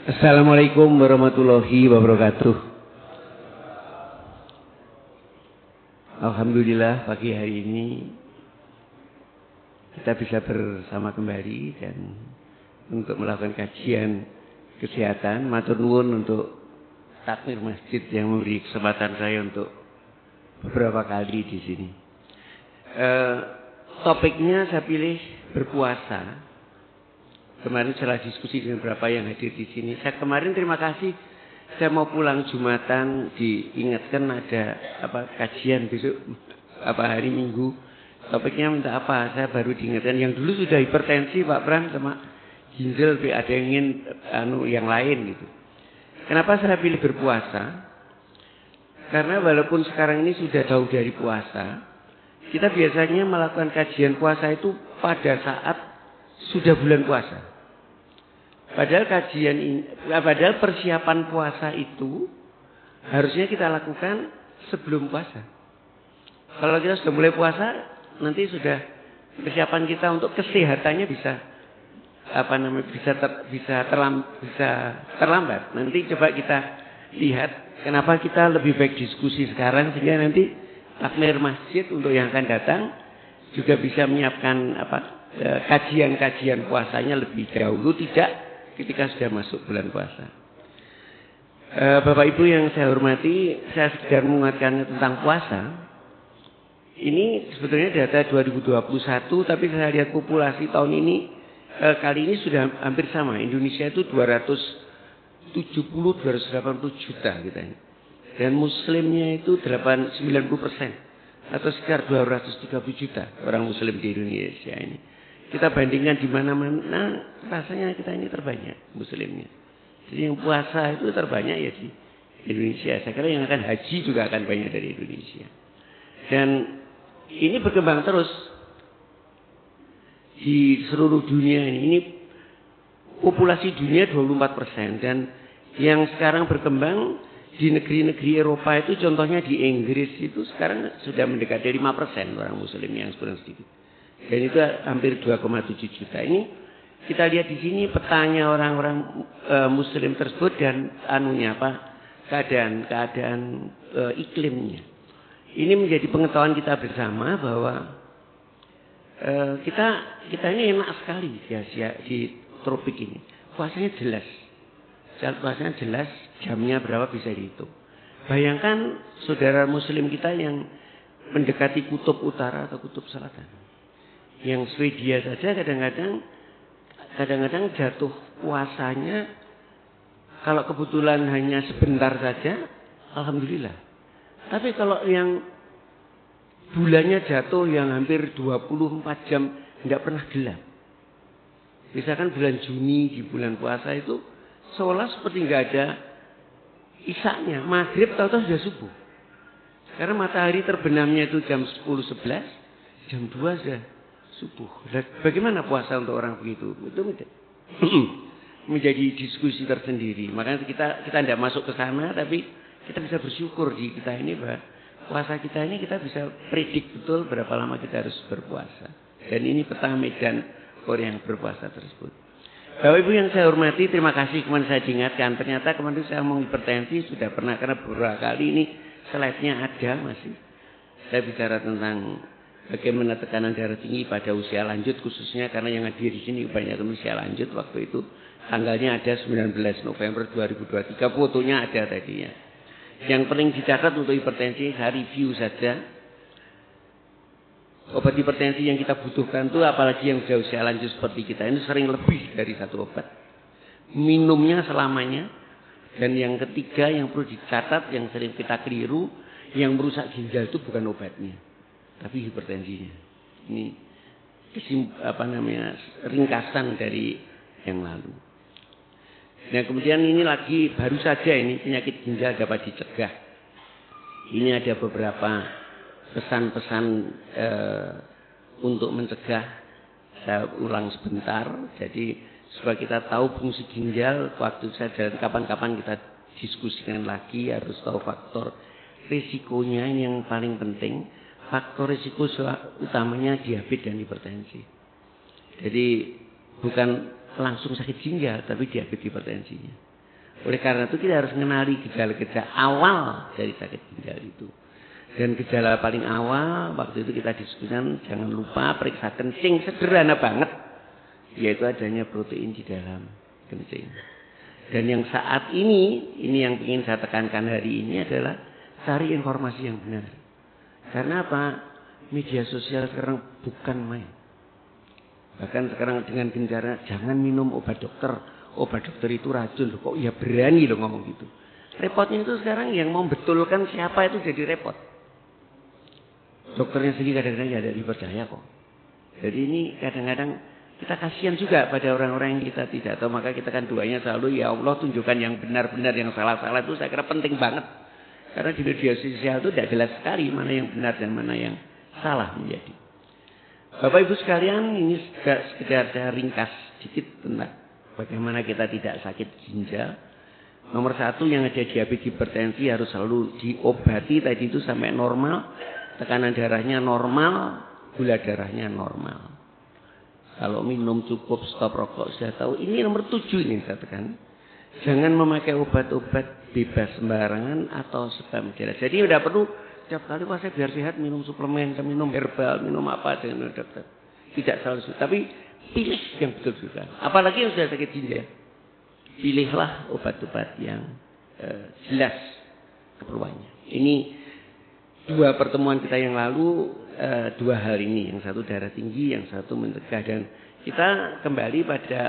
Assalamualaikum warahmatullahi wabarakatuh. Alhamdulillah pagi hari ini kita bisa bersama kembali dan untuk melakukan kajian kesehatan. Matur nuwun untuk takmir masjid yang memberi kesempatan saya untuk beberapa kali di sini. Topiknya saya pilih berpuasa. Kemarin setelah diskusi dengan beberapa yang hadir di sini, saya kemarin terima kasih. Saya mau pulang Jumatan, diingatkan ada kajian besok hari Minggu. Topiknya minta apa? Saya baru diingatkan. Yang dulu sudah hipertensi Pak Pram sama ginjal, ada yang ingin yang lain gitu. Kenapa saya pilih berpuasa? Karena walaupun sekarang ini sudah jauh dari puasa, kita biasanya melakukan kajian puasa itu pada saat sudah bulan puasa. Padahal padahal persiapan puasa itu harusnya kita lakukan sebelum puasa. Kalau kita sudah mulai puasa, nanti sudah persiapan kita untuk kesehatannya bisa terlambat. Nanti coba kita lihat kenapa kita lebih baik diskusi sekarang sehingga nanti takmir masjid untuk yang akan datang juga bisa menyiapkan kajian-kajian puasanya lebih dahulu, tidak ketika sudah masuk bulan puasa. Bapak Ibu yang saya hormati, saya sedang mengingatkan tentang puasa. Ini sebetulnya data 2021, tapi saya lihat populasi tahun ini kali ini sudah hampir sama. Indonesia itu 280 juta kita ini. Dan muslimnya itu 90% atau sekitar 230 juta orang muslim di Indonesia ini. Kita bandingkan di mana-mana, rasanya kita ini terbanyak muslimnya. Jadi yang puasa itu terbanyak ya di Indonesia. Saya kira yang akan haji juga akan banyak dari Indonesia. Dan ini berkembang terus di seluruh dunia ini. Ini populasi dunia 24%. Dan yang sekarang berkembang di negeri-negeri Eropa itu, contohnya di Inggris itu sekarang sudah mendekati 5% orang muslim yang kurang sedikit. Dan itu hampir 2,7 juta. Ini kita lihat di sini petanya orang-orang muslim tersebut dan keadaan iklimnya. Ini menjadi pengetahuan kita bersama bahwa kita ini enak sekali di Asia, di tropik ini. Puasanya jelas. Puasanya jelas, jamnya berapa bisa dihitung. Bayangkan saudara muslim kita yang mendekati kutub utara atau kutub selatan. Yang Swedia saja kadang-kadang jatuh puasanya kalau kebetulan hanya sebentar saja, alhamdulillah. Tapi kalau yang bulannya jatuh yang hampir 24 jam tidak pernah gelap. Misalkan bulan Juni di bulan puasa itu seolah seperti nggak ada isaknya, maghrib tahu-tahu sudah subuh. Karena matahari terbenamnya itu jam 10-11, jam 2 sudah subuh. Bagaimana puasa untuk orang begitu? Itu menjadi diskusi tersendiri. Makanya kita tidak masuk ke sana, tapi kita bisa bersyukur di kita ini bahwa puasa kita ini kita bisa predik betul berapa lama kita harus berpuasa. Dan ini peta medan orang yang berpuasa tersebut. Bapak Ibu yang saya hormati, terima kasih kemarin saya diingatkan. Ternyata kemarin saya ngomong hipertensi sudah pernah, karena beberapa kali ini slide-nya ada masih. Saya bicara tentang bagaimana tekanan darah tinggi pada usia lanjut, khususnya karena yang hadir di sini kebanyakan usia lanjut. Waktu itu tanggalnya ada 19 November 2023, fotonya ada tadinya. Yang paling dicatat untuk hipertensi, saya review saja. Obat hipertensi yang kita butuhkan itu, apalagi yang sudah usia lanjut seperti kita ini, sering lebih dari satu obat. Minumnya selamanya. Dan yang ketiga yang perlu dicatat, yang sering kita keliru, yang merusak ginjal itu bukan obatnya, tapi hipertensinya. Ini ringkasan dari yang lalu. Nah kemudian ini lagi baru saja ini penyakit ginjal dapat dicegah. Ini ada beberapa pesan-pesan untuk mencegah. Saya ulang sebentar. Jadi supaya kita tahu fungsi ginjal, waktu saya jalan kapan-kapan kita diskusikan lagi. Harus tahu faktor risikonya, ini yang paling penting. Faktor risiko utamanya diabetes dan hipertensi. Jadi bukan langsung sakit ginjal, tapi diabetes hipertensinya. Oleh karena itu kita harus mengenali gejala-gejala awal dari sakit ginjal itu. Dan gejala paling awal waktu itu kita diskusikan, jangan lupa periksa kencing, sederhana banget, yaitu adanya protein di dalam kencing. Dan yang saat ini yang ingin saya tekankan hari ini adalah cari informasi yang benar. Karena apa? Media sosial sekarang bukan main. Bahkan sekarang dengan gencarnya jangan minum obat dokter. Obat dokter itu racun. Kok ya berani loh ngomong gitu. Repotnya itu sekarang yang mau betulkan siapa itu jadi repot. Dokternya sendiri kadang-kadang tidak dipercaya kok. Jadi ini kadang-kadang kita kasihan juga pada orang-orang yang kita tidak tahu. Maka kita kan doanya selalu, ya Allah tunjukkan yang benar-benar, yang salah-salah itu saya kira penting banget. Karena di media sosial itu tidak jelas sekali mana yang benar dan mana yang salah menjadi. Bapak Ibu sekalian, ini sekedar saya ringkas sedikit tentang bagaimana kita tidak sakit ginjal. Nomor satu, yang ada diabetes hipertensi harus selalu diobati tadi itu sampai normal. Tekanan darahnya normal, gula darahnya normal. Kalau minum cukup, stop rokok, sudah tahu. Ini nomor 7 ini saya tekan. Jangan memakai obat-obat bebas sembarangan atau sebab jelas. Jadi tidak perlu setiap kali saya biar sehat minum suplemen, minum herbal, minum apa dengan dokter. Tidak selalu. Tapi pilih yang betul-betul. Apalagi yang sudah sakit ginjal. Pilihlah obat-obat yang jelas keperluannya. Ini 2 pertemuan kita yang lalu, 2 hal ini. Yang satu darah tinggi, yang satu mencegah. Dan kita kembali pada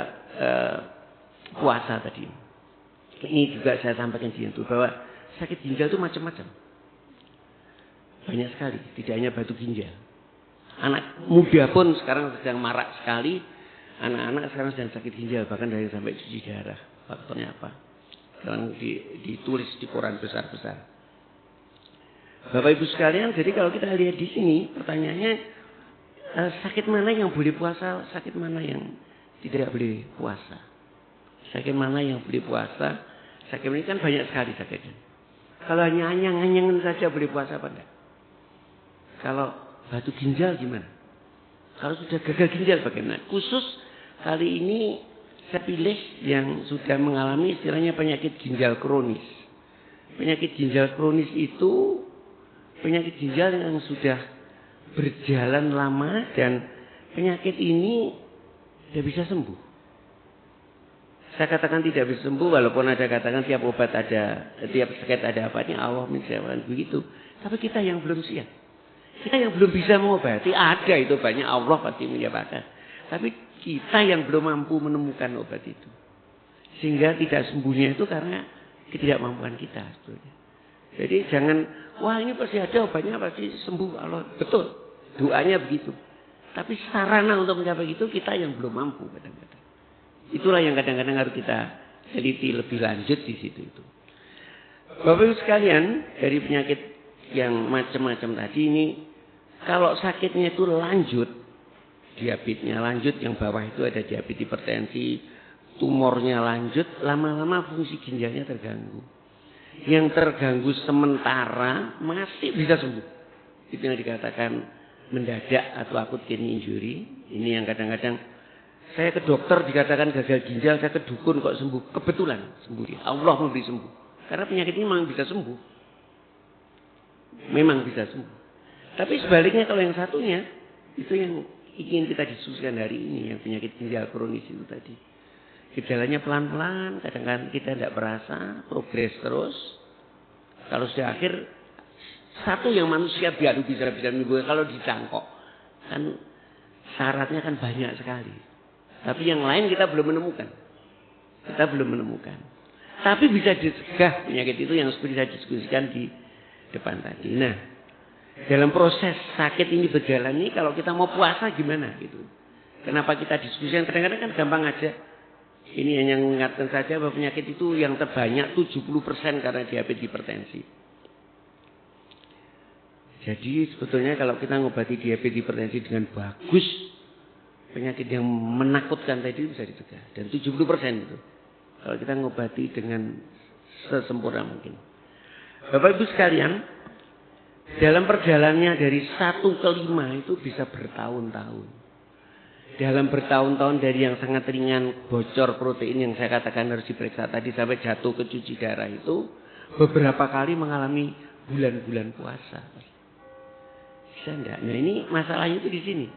puasa tadi. Ini juga saya sampaikan di situ bahwa sakit ginjal itu macam-macam. Banyak sekali, tidak hanya batu ginjal. Anak muda pun sekarang sedang marak sekali. Anak-anak sekarang sedang sakit ginjal, bahkan dari sampai cuci darah. Faktornya apa? Sekarang ditulis di koran besar-besar. Bapak Ibu sekalian, jadi kalau kita lihat di sini, pertanyaannya sakit mana yang boleh puasa, sakit mana yang tidak boleh puasa. Sakit mana yang boleh puasa? Sakit ini kan banyak sekali sakitnya. Kalau hanya anyang-anyangan saja boleh puasa apa enggak? Kalau batu ginjal gimana? Kalau sudah gagal ginjal bagaimana? Khusus kali ini saya pilih yang sudah mengalami istilahnya penyakit ginjal kronis. Penyakit ginjal kronis itu penyakit ginjal yang sudah berjalan lama dan penyakit ini tidak bisa sembuh. Saya katakan tidak bisa sembuh walaupun ada katakan tiap obat ada, tiap sakit ada apa ini Allah menjawab begitu. Tapi kita yang belum siap. Kita yang belum bisa mengobati ada itu banyak Allah pasti menyebabkan. Tapi kita yang belum mampu menemukan obat itu. Sehingga tidak sembuhnya itu karena ketidakmampuan kita sebetulnya. Jadi jangan wah ini pasti ada obatnya pasti sembuh Allah. Betul. Doanya begitu. Tapi sarana untuk mencapai itu kita yang belum mampu kadang-kadang. Itulah yang kadang-kadang harus kita teliti lebih lanjut di situ itu. Bapak Ibu sekalian, dari penyakit yang macam-macam tadi ini, kalau sakitnya itu lanjut, diabetesnya lanjut, yang bawah itu ada diabetes hipertensi, tumornya lanjut, lama-lama fungsi ginjalnya terganggu. Yang terganggu sementara masih bisa sembuh. Itu yang dikatakan mendadak atau acute kidney injury. Ini yang kadang-kadang saya ke dokter dikatakan gagal ginjal, saya ke dukun kok sembuh. Kebetulan sembuh dia. Allah memberi sembuh. Karena penyakit ini memang bisa sembuh. Memang bisa sembuh. Tapi sebaliknya kalau yang satunya, itu yang ingin kita diskusikan hari ini, yang penyakit ginjal kronis itu tadi. Gejalanya pelan-pelan, kadang-kadang kita tidak berasa, progres terus. Kalau sudah akhir, satu yang manusia biar bisa menimbulkan kalau dicangkok. Kan syaratnya kan banyak sekali. Tapi yang lain kita belum menemukan. Kita belum menemukan. Tapi bisa dicegah penyakit itu yang seperti saya diskusikan di depan tadi. Nah, dalam proses sakit ini berjalan ini, kalau kita mau puasa gimana gitu. Kenapa kita diskusikan? Kadang-kadang kan gampang aja. Ini hanya mengingatkan saja bahwa penyakit itu yang terbanyak 70% karena diabetes hipertensi. Jadi sebetulnya kalau kita ngobati diabetes hipertensi dengan bagus, penyakit yang menakutkan tadi bisa dicegah. Dan 70% itu. Kalau kita ngobati dengan sesempurna mungkin. Bapak Ibu sekalian, dalam perjalanannya dari 1 ke 5 itu bisa bertahun-tahun. dalam bertahun-tahun dari yang sangat ringan bocor protein yang saya katakan harus diperiksa tadi sampai jatuh ke cuci darah itu beberapa kali mengalami bulan-bulan puasa. Bisa enggak? Nah ini masalahnya itu di sini.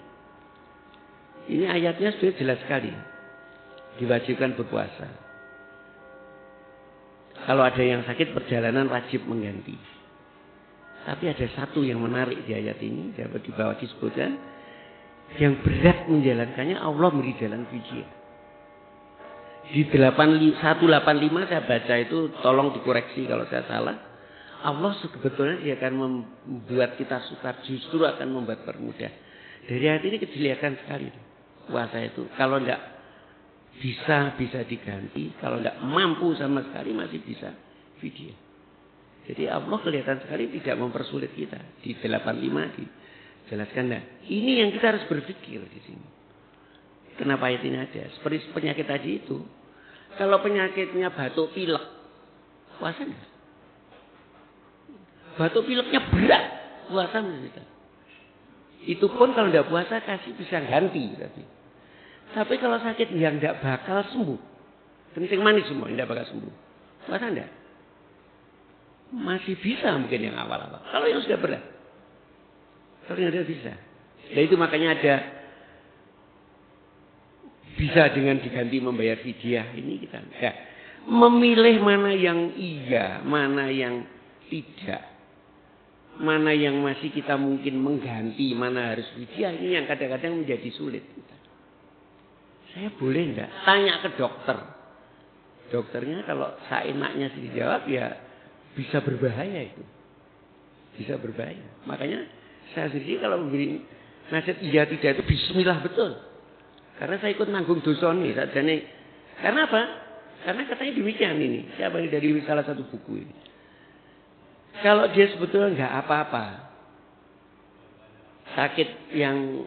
Ini ayatnya sudah jelas sekali. Diwajibkan berpuasa. Kalau ada yang sakit perjalanan wajib mengganti. Tapi ada satu yang menarik di ayat ini, dapat di bawah disebutkan, yang berat menjalankannya Allah beri jalan fidyah. Di 185 saya baca itu, tolong dikoreksi kalau saya salah. Allah sebetulnya dia akan membuat kita sukar, justru akan membuat permudah. Dari ayat ini kelihatan sekali puasa itu. Kalau tidak bisa diganti, kalau tidak mampu sama sekali masih bisa fidyah. Jadi Allah kelihatan sekali tidak mempersulit kita. Di 85 dijelaskan. Nah, ini yang kita harus berpikir di sini. Kenapa ayat ini ada? Seperti penyakit tadi itu. Kalau penyakitnya batuk pilek, puasa enggak? Batuk pileknya berat, puasa enggak? Itu pun kalau tidak puasa kasih bisa ganti. Tapi kalau sakit yang tidak bakal sembuh, kencing manis semua tidak bakal sembuh, puasa enggak? Masih bisa mungkin yang awal-awal. Kalau yang sudah berat. Kalau yang sudah bisa. Dan itu makanya ada. Bisa dengan diganti membayar fidyah. Ini kita. Ya. Memilih mana yang iya. Mana yang tidak. Mana yang masih kita mungkin mengganti. Mana harus fidyah. Ini yang kadang-kadang menjadi sulit. Saya boleh enggak tanya ke dokter. Dokternya kalau seenaknya dijawab ya. Bisa berbahaya itu. Bisa berbahaya. Makanya saya sendiri kalau memberi nasihat iya tidak itu bismillah betul. Karena saya ikut nanggung dosa nih. Karena apa? Karena katanya demikian ini. Siapa yang dari salah satu buku ini. Kalau dia sebetulnya nggak apa-apa. Sakit yang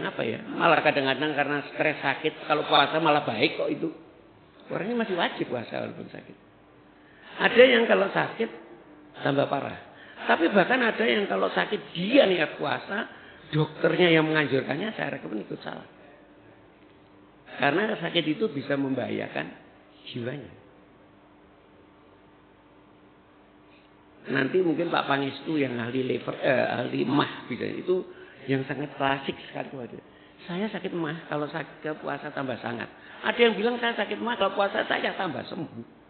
apa ya. Malah kadang-kadang karena stres sakit. Kalau puasa malah baik kok itu. Orangnya masih wajib puasa walaupun sakit. Ada yang kalau sakit tambah parah. Tapi bahkan ada yang kalau sakit dia niat puasa, dokternya yang menganjurkannya saya rekomend ikut salah. Karena sakit itu bisa membahayakan jiwanya. Nanti mungkin Pak Pangestu yang ahli emah bisa itu yang sangat klasik sekali itu. Saya sakit emah kalau sakit puasa tambah sangat. Ada yang bilang saya sakit emah kalau puasa saya tambah sembuh.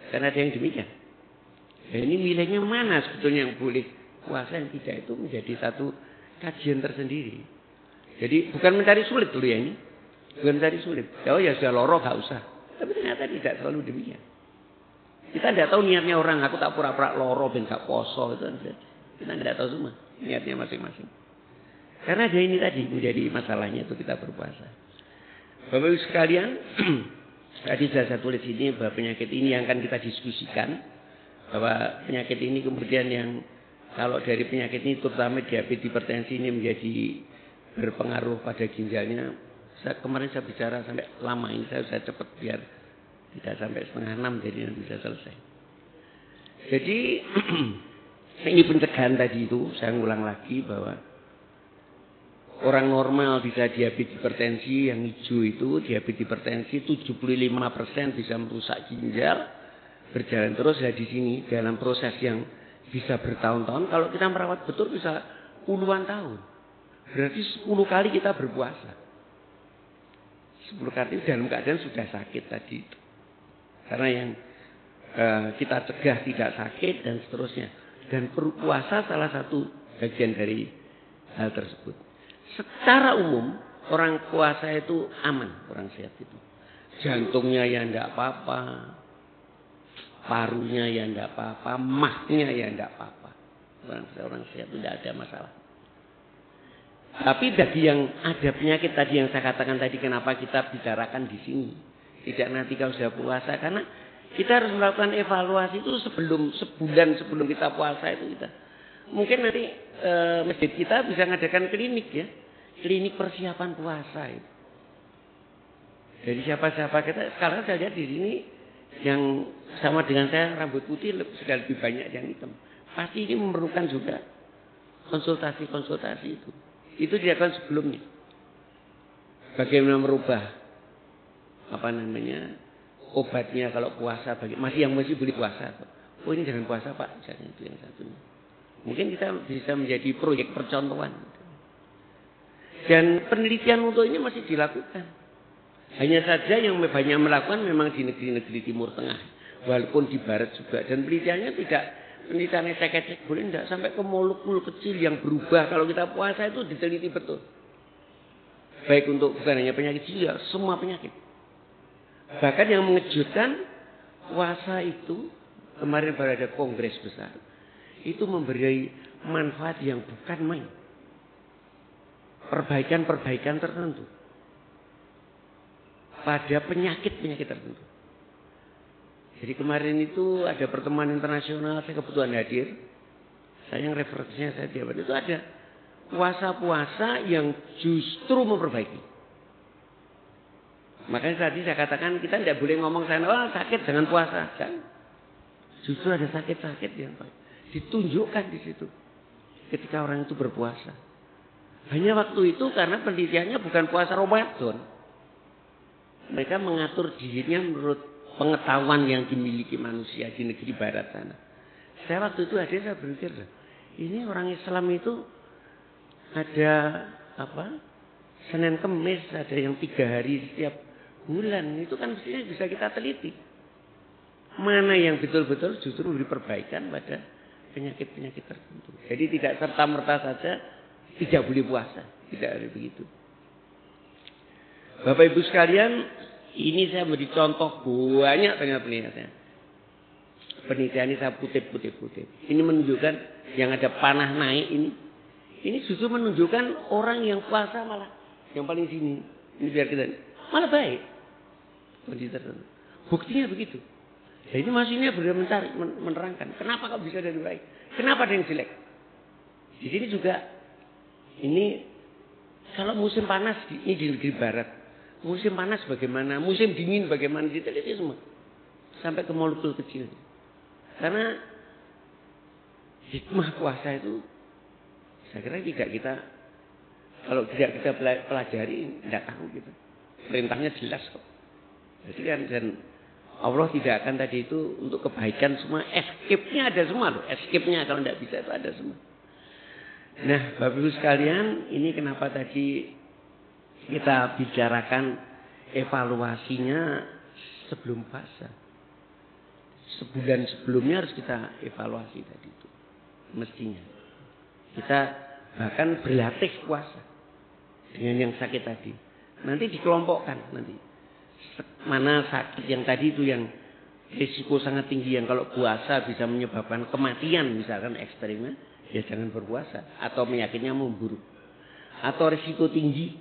Karena ada yang demikian. Dan ini milihnya mana sebetulnya yang boleh puasa yang tidak itu menjadi satu kajian tersendiri. Jadi bukan mencari sulit dulu ya ini. Bukan mencari sulit. Oh ya sudah loro gak usah. Tapi ternyata tidak selalu demikian. Kita tidak tahu niatnya orang. Aku tak pura-pura loro ben gak poso. Kita tidak tahu semua. Niatnya masing-masing. Karena ada ini tadi menjadi masalahnya itu kita berpuasa. Bapak-Ibu sekalian. Tadi saya tulis ini bahwa penyakit ini yang akan kita diskusikan. Bahwa penyakit ini kemudian yang kalau dari penyakit ini terutama diabetes hipertensi ini menjadi berpengaruh pada ginjalnya. Kemarin saya bicara sampai lama ini saya cepat biar tidak sampai 5:30 jadi bisa selesai. Jadi ini pencegahan tadi itu saya ngulang lagi bahwa orang normal bisa diabetes hipertensi yang hijau itu diabetes hipertensi 75% bisa merusak ginjal berjalan terus ya di sini dalam proses yang bisa bertahun-tahun kalau kita merawat betul bisa puluhan tahun berarti 10 kali kita berpuasa 10 kali dalam keadaan sudah sakit tadi itu karena yang kita cegah tidak sakit dan seterusnya dan puasa salah satu bagian dari hal tersebut. Secara umum orang puasa itu aman, orang sehat itu. Jantungnya ya enggak apa-apa. Parunya ya enggak apa-apa, mahnya ya enggak apa-apa. Orang sehat itu tidak ada masalah. Tapi bagi yang ada penyakit tadi yang saya katakan tadi kenapa kita bicarakan di sini. Tidak nanti kalau sudah puasa karena kita harus melakukan evaluasi itu sebulan sebelum kita puasa itu kita. Mungkin nanti masjid kita bisa mengadakan klinik ya. Klinik persiapan puasa itu. Jadi siapa-siapa kita sekarang saya lihat di sini yang sama dengan saya rambut putih sudah lebih banyak yang hitam. Pasti ini memerlukan juga konsultasi-konsultasi itu. Itu dilakukan sebelumnya. Bagaimana merubah obatnya kalau puasa bagi yang masih boleh puasa. Oh ini jangan puasa Pak, misalnya itu yang satunya. Mungkin kita bisa menjadi proyek percontohan. Dan penelitian untuk ini masih dilakukan. Hanya saja yang banyak melakukan memang di negeri-negeri Timur Tengah. Walaupun di Barat juga. Dan penelitiannya penelitiannya cek-cek boleh tidak sampai ke molekul kecil yang berubah. Kalau kita puasa itu diteliti betul. Baik untuk bukan hanya penyakit jiwa, semua penyakit. Bahkan yang mengejutkan, puasa itu kemarin baru ada kongres besar. Itu memberi manfaat yang bukan main. Perbaikan-perbaikan tertentu. Pada penyakit-penyakit tertentu. Jadi kemarin itu ada pertemuan internasional, saya kebetulan hadir. Saya yang referensinya saya dapat itu ada. Puasa-puasa yang justru memperbaiki. Makanya tadi saya katakan kita tidak boleh ngomong sakit jangan puasa. Kan? Justru ada sakit-sakit yang ditunjukkan di situ. Ketika orang itu berpuasa. Hanya waktu itu karena penelitiannya bukan puasa Ramadan. Mereka mengatur dirinya menurut pengetahuan yang dimiliki manusia di negeri barat sana. Saya waktu itu hadir saya berpikir, ini orang Islam itu ada Senin Kemis, ada yang 3 hari setiap bulan. Itu kan mestinya bisa kita teliti. Mana yang betul-betul justru memberi perbaikan pada penyakit-penyakit tertentu. Jadi tidak serta-merta saja tidak boleh puasa. Tidak ada begitu. Bapak Ibu sekalian, ini saya beri contoh banyak dengan penelitian. Penelitian ini saya kutip. Ini menunjukkan yang ada panah naik ini. Ini justru menunjukkan orang yang puasa malah yang paling sini. Ini biar kita malah baik. Buktinya begitu. Dan ini maksudnya benar menerangkan. Kenapa kok bisa dari baik? Kenapa ada yang jelek? Di sini juga. Ini kalau musim panas ini di negeri barat. Musim panas bagaimana? Musim dingin bagaimana? Diteliti semua. Sampai ke molekul kecil. Karena hikmah puasa itu saya kira tidak kita kalau tidak kita pelajari tidak tahu gitu. Perintahnya jelas kok. Jadi kan dan Allah tidak akan tadi itu untuk kebaikan semua. Escape-nya ada semua loh. Escape-nya kalau tidak bisa itu ada semua. Nah, Bapak Ibu sekalian, ini kenapa tadi kita bicarakan evaluasinya sebelum puasa. Sebulan sebelumnya harus kita evaluasi tadi itu. Mestinya. Kita bahkan berlatih puasa dengan yang sakit tadi. Nanti dikelompokkan nanti. Mana sakit yang tadi itu yang risiko sangat tinggi yang kalau puasa bisa menyebabkan kematian misalkan ekstrimnya, ya jangan berpuasa atau penyakitnya memburuk. Atau risiko tinggi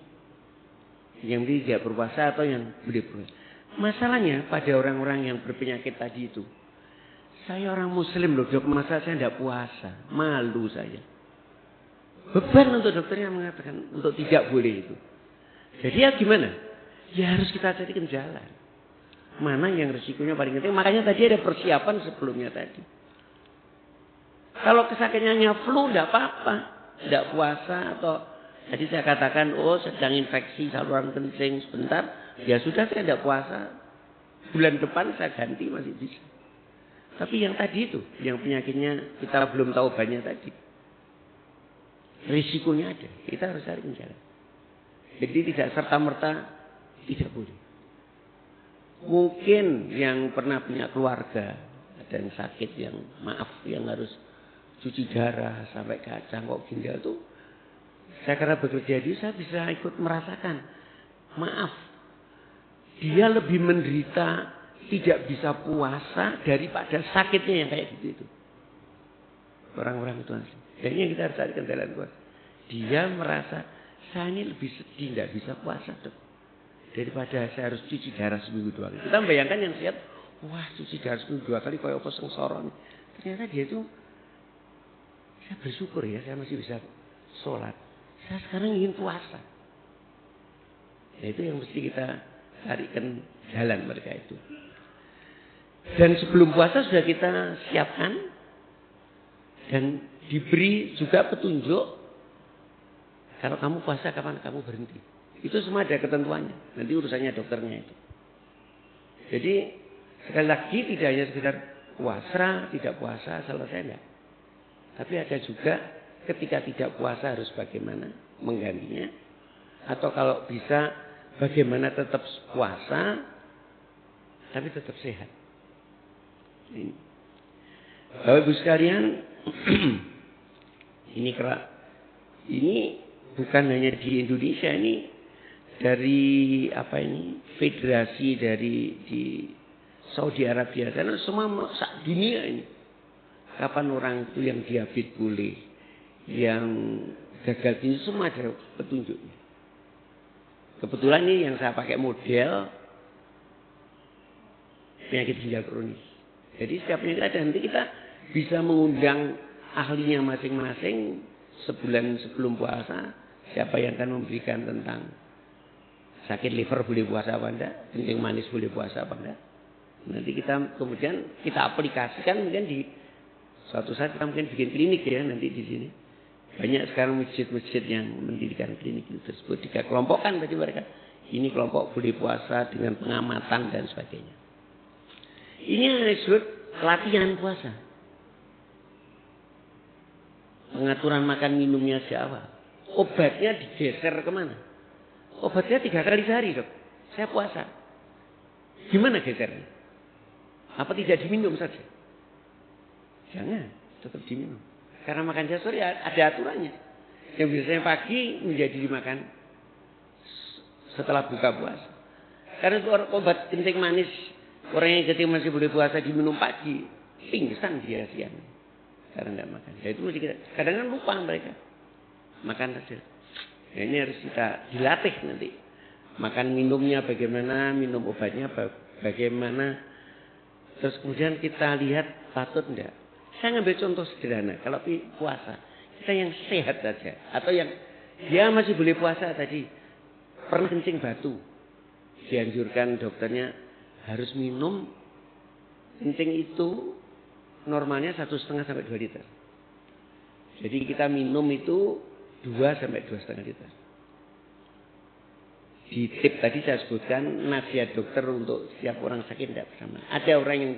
yang tidak berpuasa atau yang boleh berpuasa. Masalahnya pada orang-orang yang berpenyakit tadi itu. Saya orang muslim loh, dok, masa saya tidak puasa, malu saya. Beban untuk dokternya mengatakan untuk tidak boleh itu. Jadi ya gimana? Ya harus kita carikan jalan. Mana yang risikonya paling penting. Makanya tadi ada persiapan sebelumnya tadi. Kalau kesakitannya flu tidak apa-apa. Tidak puasa atau tadi saya katakan sedang infeksi saluran kencing sebentar. Ya sudah saya tidak puasa. Bulan depan saya ganti masih bisa. Tapi yang tadi itu, yang penyakitnya kita belum tahu banyak tadi. Risikonya ada. Kita harus cari jalan. Jadi tidak serta-merta tidak boleh. Mungkin yang pernah punya keluarga ada yang sakit yang yang harus cuci darah sampai kacang kok ginjal tuh. Saya karena bekerja di saya bisa ikut merasakan. Dia lebih menderita tidak bisa puasa daripada sakitnya yang kayak gitu itu. Orang-orang itu asli. Dan yang kita harus carikan jalan keluar. Dia merasa saya ini lebih sedih tidak bisa puasa dok. Daripada saya harus cuci darah seminggu 2 kali. Kita bayangkan yang sehat, wah cuci darah seminggu 2 kali kayak apa sengsara. Ternyata dia itu, saya bersyukur ya saya masih bisa sholat. Saya sekarang ingin puasa. Ya itu yang mesti kita carikan jalan mereka itu. Dan sebelum puasa sudah kita siapkan dan diberi juga petunjuk Kalau kamu puasa kapan kamu berhenti. Itu semua ada ketentuannya. Nanti urusannya dokternya itu. Jadi sekali lagi tidak hanya sekedar puasa, tidak puasa, selesai enggak. Tapi ada juga ketika tidak puasa harus bagaimana menggantinya. Atau kalau bisa bagaimana tetap puasa, tapi tetap sehat. Ini. Bapak Ibu sekalian, ini bukan hanya di Indonesia, ini dari federasi di Saudi Arabia dan semua dunia ini. Kapan orang itu yang diabetes boleh, yang gagal ginjal semua ada petunjuknya. Kebetulan ini yang saya pakai model penyakit ginjal kronis. Jadi setiap penyakit ada, nanti kita bisa mengundang ahlinya masing-masing sebulan sebelum puasa. Siapa yang akan memberikan tentang sakit liver boleh puasa apa enggak, kencing manis boleh puasa apa enggak. Nanti kita kemudian kita aplikasikan mungkin di suatu saat kita mungkin bikin klinik ya nanti di sini. Banyak sekarang masjid-masjid yang mendirikan klinik itu tersebut. Dikelompokkan tadi mereka. Ini kelompok boleh puasa dengan pengamatan dan sebagainya. Ini yang disebut latihan puasa. Pengaturan makan minumnya siapa? Obatnya digeser kemana? Obatnya 3 kali sehari dok. Saya puasa. Gimana gesernya? Apa tidak diminum saja? Jangan, tetap diminum. Karena makan siang sore ada aturannya. Yang biasanya pagi menjadi dimakan setelah buka puasa. Karena itu obat kencing manis, orang yang ketika masih boleh puasa diminum pagi, pingsan dia siang. Karena tidak makan. Ya itu mesti kita, kadang-kadang lupa mereka. Makan saja. Nah, ini harus kita dilatih nanti. Makan minumnya bagaimana, minum obatnya bagaimana. Terus kemudian kita lihat patut enggak. Saya ngambil contoh sederhana. Kalau puasa, kita yang sehat saja. Atau yang dia masih boleh puasa tadi. Pernah kencing batu. Dianjurkan dokternya harus minum. Kencing itu normalnya 1,5 sampai 2 liter. Jadi kita minum itu 2 sampai 2,5 liter. Di tip tadi saya sebutkan nasihat dokter untuk setiap orang sakit tidak bersama. Ada orang yang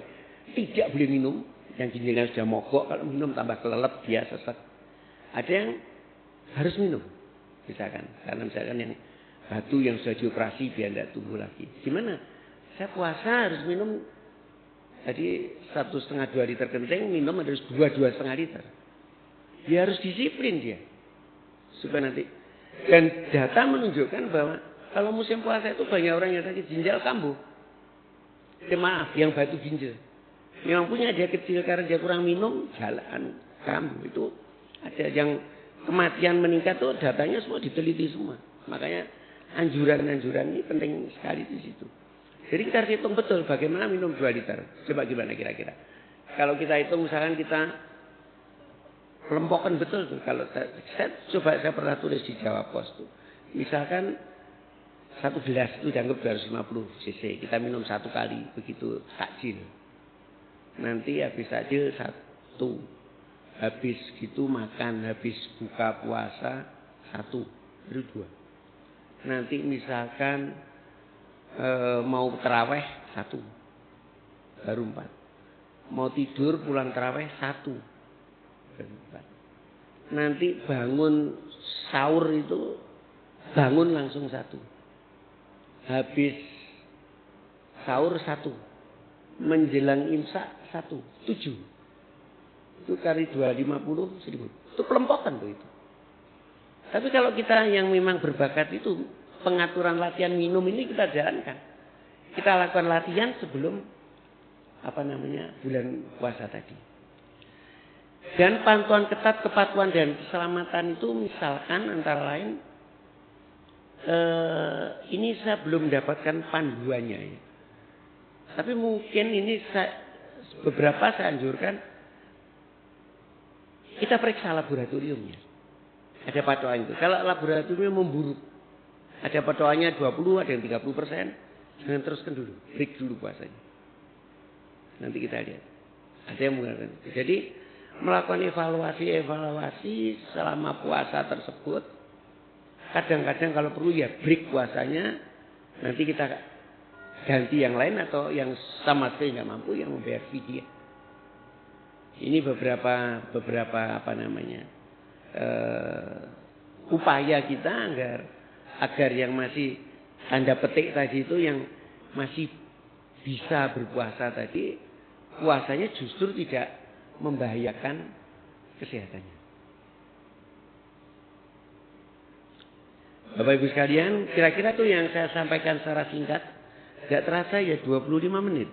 tidak boleh minum. Yang ginjalnya sudah mogok, kalau minum tambah kelelep, dia sesat. Ada yang harus minum. Misalkan, karena misalkan yang batu yang sudah dioperasi biar tidak tumbuh lagi. Gimana? Saya puasa harus minum, tadi 1,5-2 liter kencing, minum harus 2-2,5 liter. Dia harus disiplin dia. Supaya nanti. Dan data menunjukkan bahwa kalau musim puasa itu banyak orang yang sakit ginjal kambuh. Maaf, yang batu ginjal. Yang punya dia kecil karena dia kurang minum, jalan kambuh itu ada yang kematian meningkat tuh datanya semua diteliti semua. Makanya anjuran-anjuran ini penting sekali di situ. Jadi kita harus hitung betul bagaimana minum 2 liter. Coba gimana kira-kira? Kalau kita hitung misalkan kita kelompokkan betul tuh. Kalau saya pernah tulis di Jawa Pos tuh. Misalkan 1 gelas itu dianggap 250 cc. Kita minum 1 kali begitu takjil. Nanti habis takjil 1. Habis gitu makan, habis buka puasa 1. Baru 2. Nanti misalkan mau terawih 1. Baru 4. Mau tidur pulang terawih 1. Baru 4. Nanti bangun sahur itu bangun langsung 1. Habis sahur 1. Menjelang imsak 1, 7. Itu kali 250, 1000. Itu kelompokan tuh itu. Tapi kalau kita yang memang berbakat itu, pengaturan latihan minum ini kita jalankan. Kita lakukan latihan sebelum bulan puasa tadi. Dan pantauan ketat kepatuhan dan keselamatan itu misalkan antara lain ini saya belum mendapatkan panduannya ya. Tapi mungkin ini beberapa saya anjurkan kita periksa laboratoriumnya. Ada patokan itu. Kalau laboratoriumnya memburuk, ada patokannya 20, ada yang 30%, jangan teruskan dulu, break dulu puasanya. Nanti kita lihat. Ada yang mengatakan itu. Jadi melakukan evaluasi selama puasa tersebut kadang-kadang kalau perlu ya break puasanya, nanti kita ganti yang lain atau yang sama sekali nggak mampu yang membayar fidyah. Ini beberapa upaya kita agar yang masih tanda petik tadi itu yang masih bisa berpuasa tadi, puasanya justru tidak membahayakan kesehatannya. Bapak Ibu sekalian, kira-kira tuh yang saya sampaikan secara singkat, tidak terasa ya 25 menit.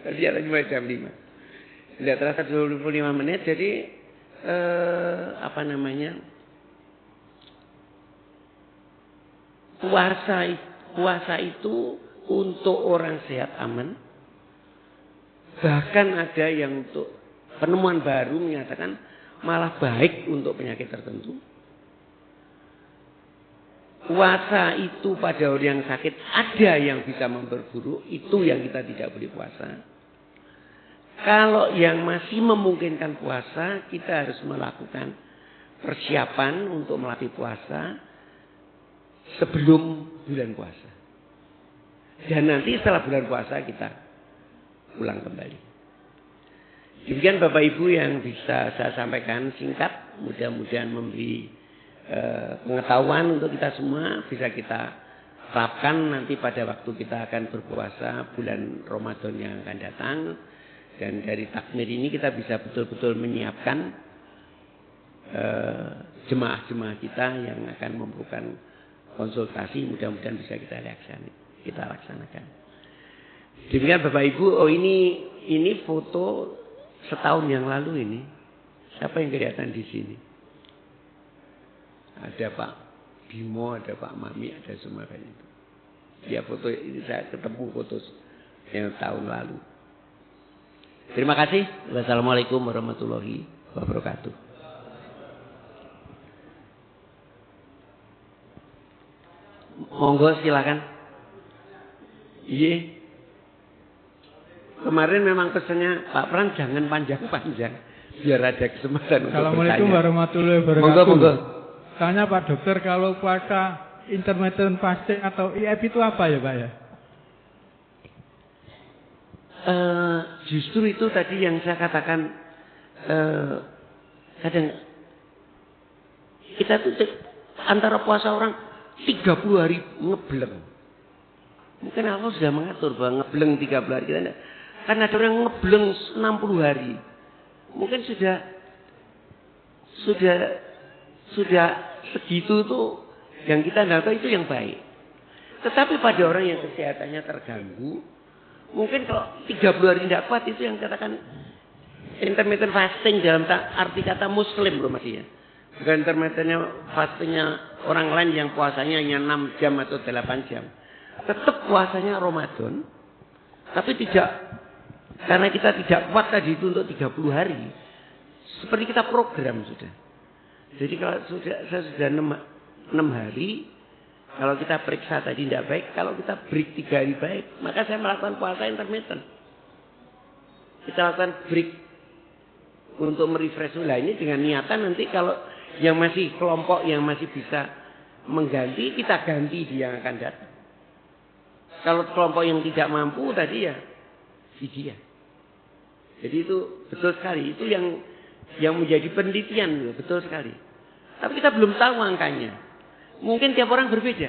Tadi ada cuma jam 5. Tidak terasa 25 menit, jadi puasa itu untuk orang sehat aman. Bahkan ada yang untuk penemuan baru menyatakan malah baik untuk penyakit tertentu. Puasa itu pada orang yang sakit ada yang bisa memperburuk, itu yang kita tidak boleh puasa. Kalau yang masih memungkinkan puasa, kita harus melakukan persiapan untuk melatih puasa sebelum bulan puasa. Dan nanti setelah bulan puasa kita pulang kembali. Demikian Bapak Ibu yang bisa saya sampaikan singkat, mudah-mudahan memberi pengetahuan untuk kita semua, bisa kita terapkan nanti pada waktu kita akan berpuasa bulan Ramadan yang akan datang. Dan dari takmir ini kita bisa betul-betul menyiapkan jemaah-jemaah kita yang akan memerlukan konsultasi, mudah-mudahan bisa kita laksanakan. Demikian Bapak Ibu, ini foto setahun yang lalu ini. Siapa yang kelihatan di sini? Ada Pak Bimo, ada Pak Mami, ada semua kayak itu. Ya foto ini saya ketemu foto yang tahun lalu. Terima kasih. Wassalamualaikum warahmatullahi wabarakatuh. Monggo silakan. Iya. Kemarin memang pesannya Pak Pran jangan panjang-panjang biar ada kesempatan. Assalamualaikum warahmatullahi wabarakatuh. Monggo. Tanya Pak Dokter, kalau puasa intermittent fasting atau IF itu apa ya Pak ya? Justru itu tadi yang saya katakan, kadang kita tuh antara puasa orang 30 hari ngebleng. Mungkin Allah sudah mengatur bahwa ngebleng 30 hari kita enggak. Kan ada orang ngebleng 60 hari. Mungkin sudah segitu tuh yang kita nggak tahu itu yang baik. Tetapi pada orang yang kesehatannya terganggu, mungkin kalau 30 hari tidak kuat, itu yang katakan intermittent fasting dalam arti kata muslim loh masih ya. Bukan intermittentnya fastingnya orang lain yang puasanya hanya 6 jam atau 8 jam. Tetap puasanya Ramadan. Tapi karena kita tidak kuat tadi itu untuk 30 hari. Seperti kita program sudah. Jadi kalau saya sudah 6 hari, kalau kita periksa tadi tidak baik, kalau kita break 3 hari baik, maka saya melakukan puasa intermittent. Kita lakukan break untuk merefresh ulah ini dengan niatan nanti kalau yang masih kelompok yang masih bisa mengganti, kita ganti dia yang akan datang. Kalau kelompok yang tidak mampu tadi ya fidyah. Jadi itu betul sekali, itu yang menjadi penelitian, betul sekali. Tapi kita belum tahu angkanya. Mungkin tiap orang berbeda.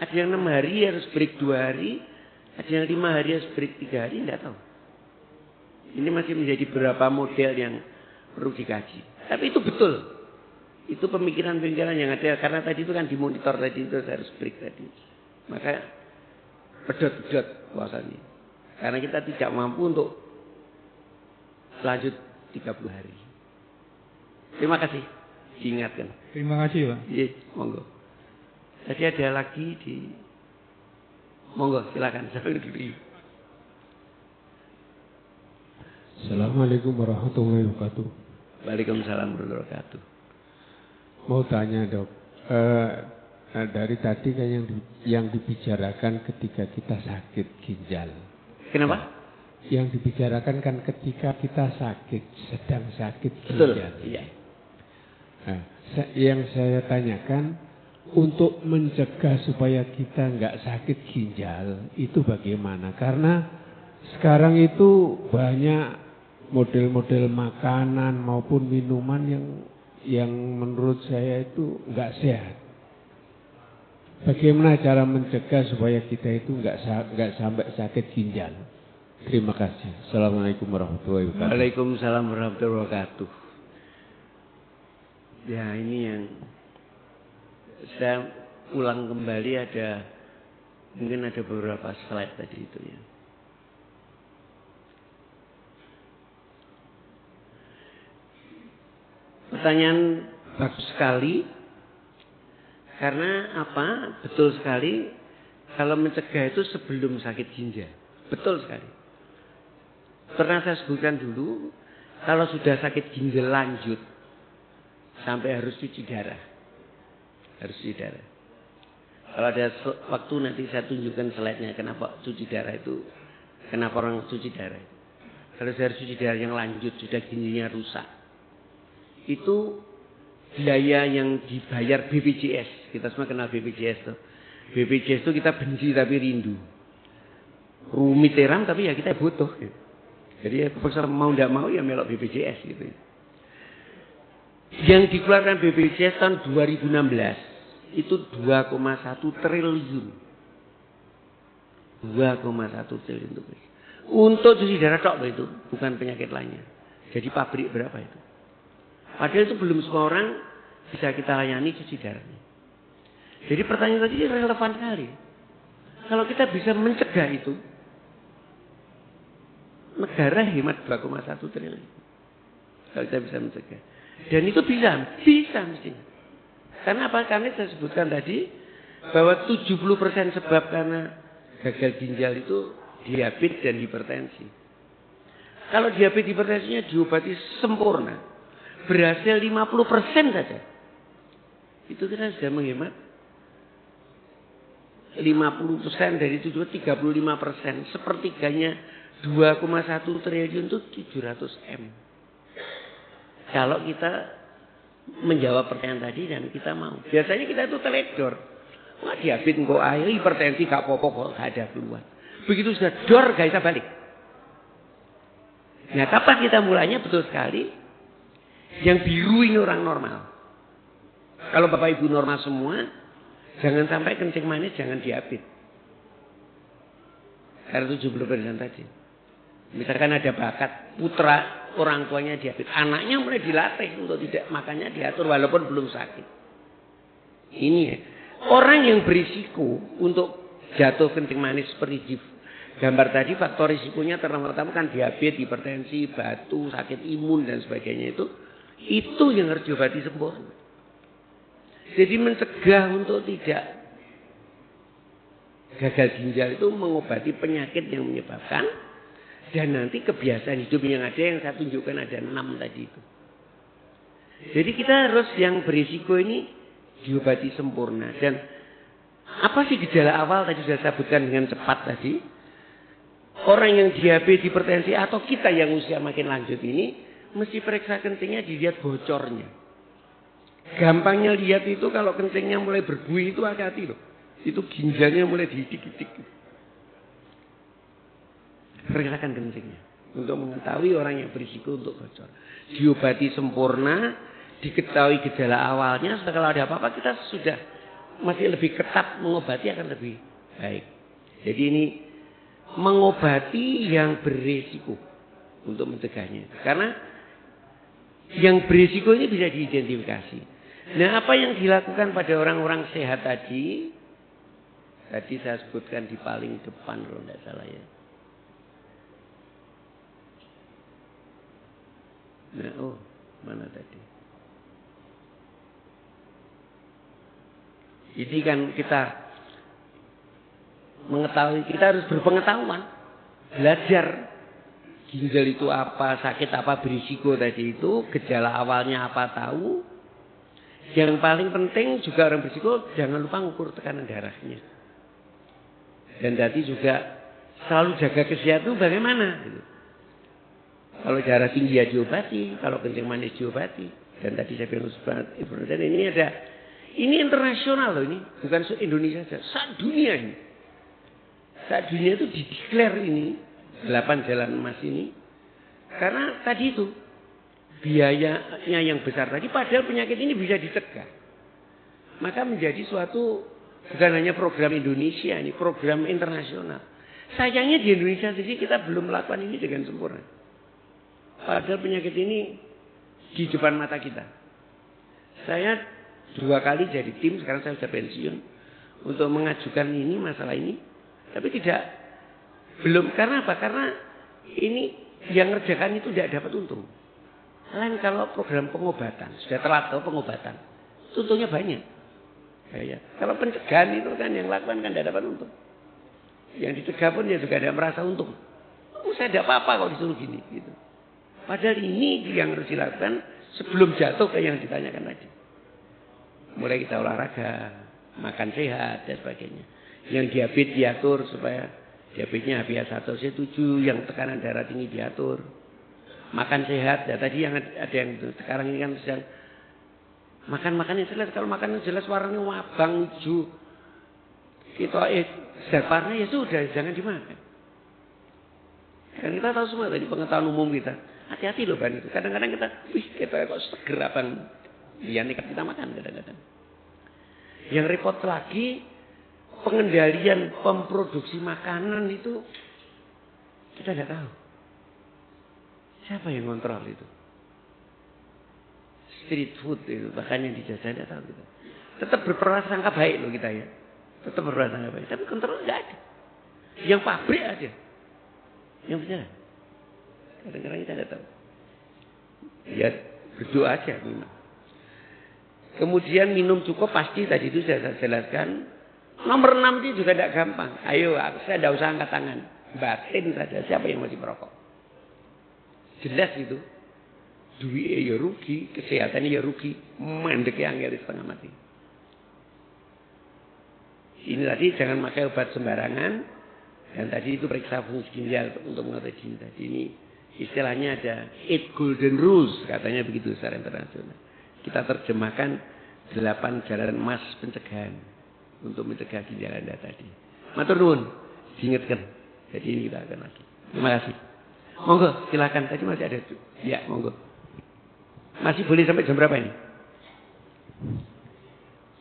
Ada yang 6 hari harus break 2 hari, ada yang 5 hari harus break 3 hari, tidak tahu. Ini masih menjadi beberapa model yang perlu dikaji. Tapi itu betul. Itu pemikiran-pemikiran yang ada, karena tadi itu kan dimonitor tadi itu harus break tadi. Maka pedot-pedot puasanya. Karena kita tidak mampu untuk lanjut 30 hari. Terima kasih. Diingatkan. Terima kasih Pak. Iya, monggo. Tadi ada lagi di... Monggo, silakan. Assalamualaikum warahmatullahi wabarakatuh. Waalaikumsalam warahmatullahi wabarakatuh. Mau tanya Dok, dari tadi kan yang dibicarakan ketika kita sakit ginjal. Kenapa? Yang dibicarakan kan ketika kita sedang sakit ginjal. Betul, iya. Nah, yang saya tanyakan, untuk mencegah supaya kita nggak sakit ginjal itu bagaimana? Karena sekarang itu banyak model-model makanan maupun minuman yang menurut saya itu nggak sehat. Bagaimana cara mencegah supaya kita itu nggak sampai sakit ginjal? Terima kasih. Assalamualaikum warahmatullahi wabarakatuh. Waalaikumsalam warahmatullahi wabarakatuh. Ya, ini yang saya ulang kembali, mungkin ada beberapa slide tadi itu ya. Pertanyaan bagus sekali. Karena apa? Betul sekali. Kalau mencegah itu sebelum sakit ginjal. Betul sekali. Pernah saya sebutkan dulu. Kalau sudah sakit ginjal lanjut. Sampai harus cuci darah. Harus cuci darah. Kalau ada waktu nanti saya tunjukkan slide-nya. Kenapa cuci darah itu. Kenapa orang cuci darah itu. Kalau saya harus cuci darah yang lanjut. Sudah ginjalnya rusak. Itu biaya yang dibayar BPJS. Kita semua kenal BPJS tuh. BPJS itu kita benci tapi rindu. Rumit teram tapi ya kita butuh. Gitu. Jadi ya mau tidak mau ya melok BPJS gitu. Yang dikeluarkan BPJS tahun 2016 itu 2,1 triliun. 2,1 triliun itu. Untuk cuci darah tok itu, bukan penyakit lainnya. Jadi pabrik berapa itu? Padahal itu belum semua orang bisa kita layani cuci darahnya. Jadi pertanyaan tadi relevan sekali. Kalau kita bisa mencegah itu, negara hemat 2,1 triliun. Kalau kita bisa mencegah. Dan itu bisa mestinya. Karena apa? Karena saya sebutkan tadi, bahwa 70% sebab karena gagal ginjal itu diabetes dan hipertensi. Kalau diabetes hipertensinya diobati sempurna, berhasil 50% saja. Itu kita sudah menghemat 50% dari itu 35%. Sepertiganya 2,1 triliun itu 700 M. Kalau kita menjawab pertanyaan tadi dan kita mau. Biasanya kita itu teledor. Wah, diabetes kok ayo, hipertensi gak apa-apa kok gak ada keluar. Begitu sudah dor gak bisa balik. Nah, kapan kita mulainya? Betul sekali. Yang biru ini orang normal. Kalau Bapak Ibu normal semua, jangan sampai kencing manis, jangan diabetes. Karena 70% tadi. Misalkan ada bakat putra orang tuanya diabetes, anaknya mulai dilatih untuk tidak makannya diatur walaupun belum sakit. Ini ya. Orang yang berisiko untuk jatuh kencing manis seperti di gambar tadi, faktor risikonya pertama kan diabetes, hipertensi, batu, sakit imun dan sebagainya itu yang harus diobati sempurna. Jadi mencegah untuk tidak gagal ginjal itu mengobati penyakit yang menyebabkan, dan nanti kebiasaan hidup yang ada yang saya tunjukkan ada 6 tadi itu. Jadi kita harus yang berisiko ini diobati sempurna. Dan apa sih gejala awal tadi sudah saya sebutkan dengan cepat tadi. Orang yang diabetes, hipertensi atau kita yang usia makin lanjut ini mesti periksa kencingnya dilihat bocornya. Gampangnya lihat itu kalau kencingnya mulai berbuih itu hati-hati loh. Itu ginjalnya mulai dihidik-hidik. Periksakan kencingnya untuk mengetahui orang yang berisiko untuk bocor. Diobati sempurna, diketahui gejala awalnya. Setelah kalau ada apa-apa kita sudah masih lebih ketat mengobati akan lebih baik. Jadi ini mengobati yang berisiko untuk mencegahnya. Karena yang berisiko ini bisa diidentifikasi. Nah, apa yang dilakukan pada orang-orang sehat tadi saya sebutkan di paling depan kalau tidak salah ya. Nah, mana tadi? Ini kan kita mengetahui, kita harus berpengetahuan, belajar ginjal itu apa, sakit apa, berisiko tadi itu, gejala awalnya apa tahu. Yang paling penting juga orang berisiko jangan lupa ngukur tekanan darahnya. Dan tadi juga selalu jaga kesehatan itu bagaimana? Gitu. Kalau darah tinggi ya diobati, kalau kencing manis diobati. Dan tadi saya bilang dan ini internasional loh ini, bukan Indonesia saja, dunia ini. Saat dunia itu dideklar ini 8 jalan emas ini karena tadi itu biayanya yang besar tadi, padahal penyakit ini bisa dicegah. Maka menjadi suatu bukan hanya program Indonesia, ini program internasional. Sayangnya di Indonesia sendiri kita belum melakukan ini dengan sempurna. Padahal penyakit ini di depan mata kita. Saya 2 kali jadi tim, sekarang saya sudah pensiun untuk mengajukan ini masalah ini, tapi belum. Karena apa? Karena ini yang ngerjakan itu tidak dapat untung. Lain kalau program pengobatan, sudah telat tahu pengobatan, untungnya banyak. Ya. Kalau pencegahan itu kan yang lakukan kan tidak dapat untung. Yang dicegah pun dia juga tidak merasa untung. Saya tidak apa-apa kalau disuruh gini. Gitu. Padahal ini yang harus dilakukan sebelum jatuh ke yang ditanyakan tadi. Mulai kita olahraga, makan sehat dan sebagainya. Yang diabetes diatur supaya diabetesnya HbA1c 7, yang tekanan darah tinggi diatur. Makan sehat, ya tadi yang ada yang sekarang ini kan sedang makan yang jelas. Kalau makan yang jelas warnanya wabang, hijau, kita warna ya sudah, jangan dimakan. Kan kita tahu semua tadi pengetahuan umum kita. Hati-hati loh Bang itu. Kadang-kadang kita kok seger abang. Ya nekat kita makan kadang-kadang. Yang repot lagi pengendalian pemproduksi makanan itu kita tidak tahu. Siapa yang kontrol itu? Street food itu, bahkan yang dijajah tidak tahu kita. Tetap berprasangka baik loh kita ya. Tetap berprasangka baik. Tapi kontrol tidak ada. Yang pabrik aja. Yang benar. Kadang-kadang kita tidak tahu. Ya berdoa aja memang. Kemudian minum cukup pasti tadi itu saya jelaskan. Nomor 6 itu juga tidak gampang. Ayo saya tidak usah angkat tangan. Batin saja siapa yang masih merokok. Jelas itu. Duitnya ya rugi, kesehatannya ya rugi. Mandeknya angel setengah mati. Ini tadi jangan pakai obat sembarangan. Dan tadi itu periksa fungsi ginjal untuk mengetahui ginjal. Tadi ini istilahnya ada 8 golden rules. Katanya begitu secara internasional. Kita terjemahkan 8 jalan emas pencegahan. Untuk mencegah ginjal Anda tadi. Matur nuwun. Diingatkan. Jadi ini kita akan lagi. Terima kasih. Monggo silakan. Tadi masih ada. Ya monggo. Masih boleh sampai jam berapa ini?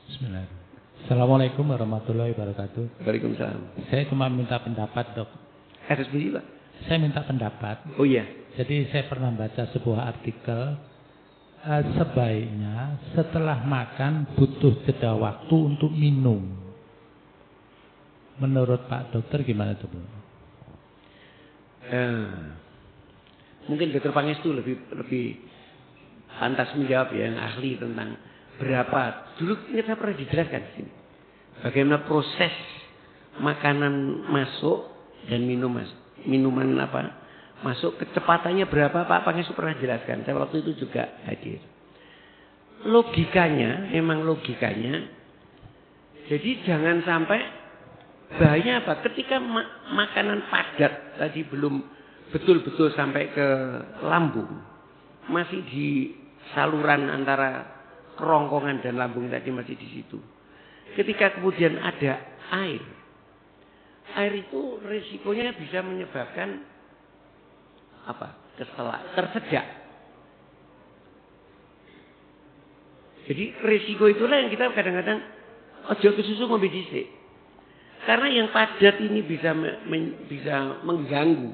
Bismillah. Assalamualaikum warahmatullahi wabarakatuh. Waalaikumsalam. Saya cuma minta pendapat dok. Harus beli Pak? Saya minta pendapat. Oh iya. Jadi saya pernah baca sebuah artikel. Sebaiknya setelah makan butuh jeda waktu untuk minum. Menurut Pak Dokter gimana tuh Bu? Mungkin Dokter Pangestu lebih pantas menjawab ya, yang ahli tentang berapa. Dulu ini saya pernah dijelaskan di sini. Bagaimana proses makanan masuk dan minuman masuk kecepatannya berapa Pak Pangestu pernah jelaskan. Saya waktu itu juga hadir. Logikanya, jadi jangan sampai bahaya apa? Ketika makanan padat tadi belum betul-betul sampai ke lambung, masih di saluran antara kerongkongan dan lambung tadi masih di situ. Ketika kemudian ada air itu risikonya bisa menyebabkan tersedak. Jadi risiko itulah yang kita kadang-kadang ojo kesusu ngombe dhisik. Karena yang padat ini bisa mengganggu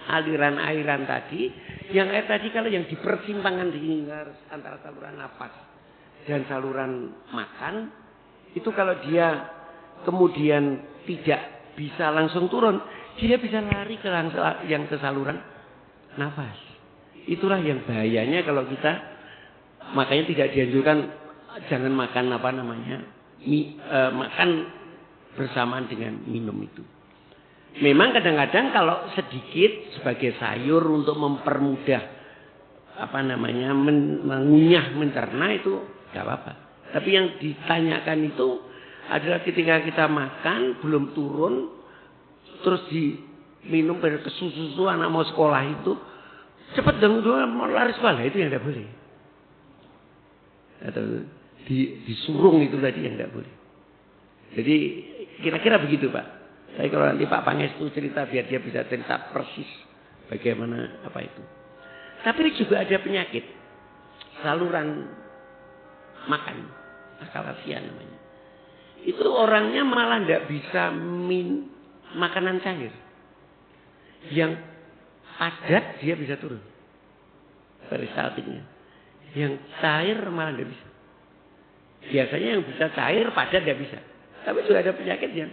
aliran-aliran tadi. Yang air tadi kalau yang di persimpangan di antara saluran napas dan saluran makan, itu kalau dia kemudian tidak bisa langsung turun, dia bisa lari ke saluran nafas. Itulah yang bahayanya kalau kita, makanya tidak dianjurkan jangan makan makan bersamaan dengan minum itu. Memang kadang-kadang kalau sedikit sebagai sayur untuk mempermudah mengunyah, mencerna itu tidak apa-apa. Tapi yang ditanyakan itu adalah ketika kita makan belum turun terus diminum pada kesusu anak mau sekolah itu cepat dong mau lari sekolah, itu yang tidak boleh. atau disurung itu tadi yang tidak boleh. Jadi kira-kira begitu Pak. Saya kalau nanti Pak Pangestu cerita biar dia bisa cerita persis bagaimana apa itu. Tapi juga ada penyakit saluran makan, akalasia namanya. Itu orangnya malah tidak bisa makanan cair. Yang padat dia bisa turun peristaltiknya. Yang cair malah tidak bisa. Biasanya yang bisa cair padat tidak bisa. Tapi juga ada penyakit yang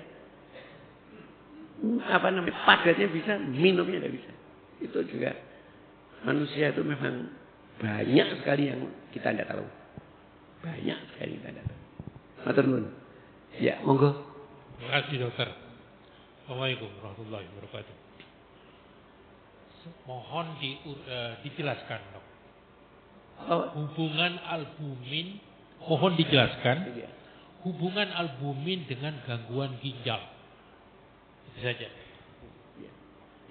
padatnya bisa, minumnya tidak bisa. Itu juga manusia itu memang banyak sekali yang kita tidak tahu. Banyak sekali kita tidak tahu. Matur nuwun. Ya, monggo. Terima kasih dokter. Assalamualaikum warahmatullahi wabarakatuh. Mohon dijelaskan dok. Hubungan albumin, mohon dijelaskan hubungan albumin dengan gangguan ginjal. Itu saja.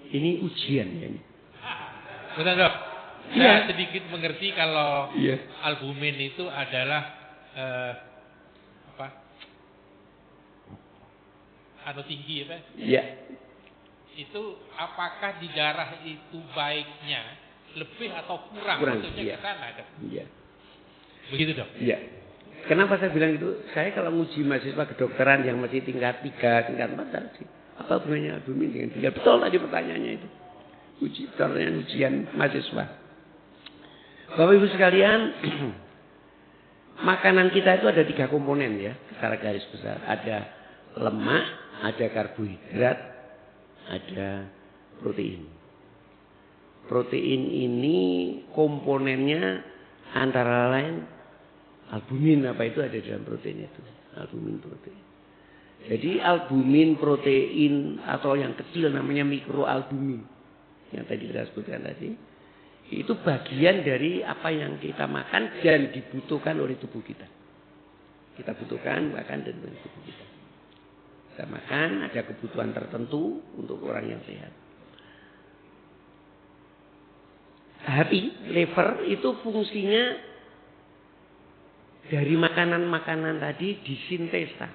Ini ujian ya ini. Benar dok. Saya sedikit mengerti kalau albumin itu adalah tinggi ya Pak? Iya. Itu apakah di darah itu baiknya lebih atau kurang? Maksudnya ke sana dok. Iya. Begitu dok? Iya. Kenapa saya bilang itu? Saya kalau nguji mahasiswa kedokteran yang masih tingkat 3, tingkat 4 sih. Apa hubungannya albumin dengan ginjal? Betul tadi pertanyaannya itu. Ujian mahasiswa. Bapak Ibu sekalian, makanan kita itu ada 3 komponen ya, secara garis besar. Ada lemak, ada karbohidrat, ada protein. Protein ini komponennya antara lain albumin, apa itu ada dalam protein itu. Albumin protein. Jadi albumin protein atau yang kecil namanya mikroalbumin. Yang tadi kita sebutkan tadi. Itu bagian dari apa yang kita makan dan dibutuhkan oleh tubuh kita. Kita butuhkan makan dan oleh tubuh kita. Kita makan, ada kebutuhan tertentu untuk orang yang sehat. Hati, liver itu fungsinya dari makanan-makanan tadi disintesa,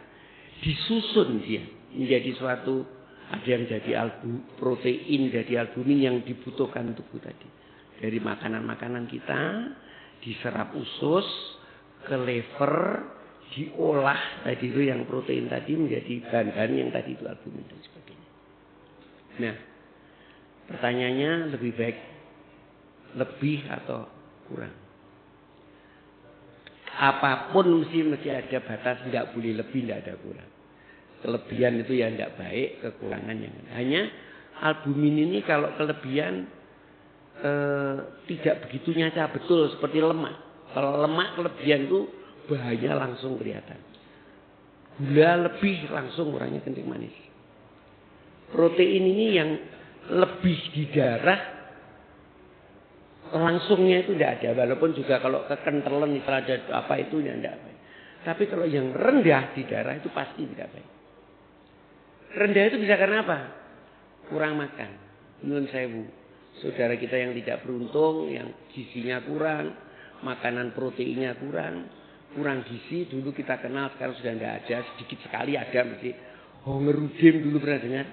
disusun dia menjadi suatu, ada yang jadi protein, jadi albumin yang dibutuhkan tubuh tadi. Dari makanan-makanan kita diserap usus ke liver, diolah tadi itu yang protein tadi menjadi bahan-bahan yang tadi itu albumin dan sebagainya. Nah, pertanyaannya lebih baik lebih atau kurang? Apapun mesti ada batas, tidak boleh lebih, tidak ada kurang. Kelebihan itu yang tidak baik, kekurangan yang hanya albumin ini kalau kelebihan tidak begitu nyata betul seperti lemak. Kalau lemak kelebihan itu bahaya langsung kelihatan. Gula lebih langsung orangnya kencing manis. Protein ini yang lebih di darah langsungnya itu tidak ada. Walaupun juga kalau kekentalan ada apa itu ya tidak baik. Tapi kalau yang rendah di darah itu pasti tidak baik. Rendah itu bisa karena apa? Kurang makan. Nyuwun sewu. Saudara kita yang tidak beruntung, yang gizinya kurang, makanan proteinnya kurang, kurang gizi. Dulu kita kenal, sekarang sudah tidak ada. Sedikit sekali ada mesti. Hongerudim dulu pernah dengar?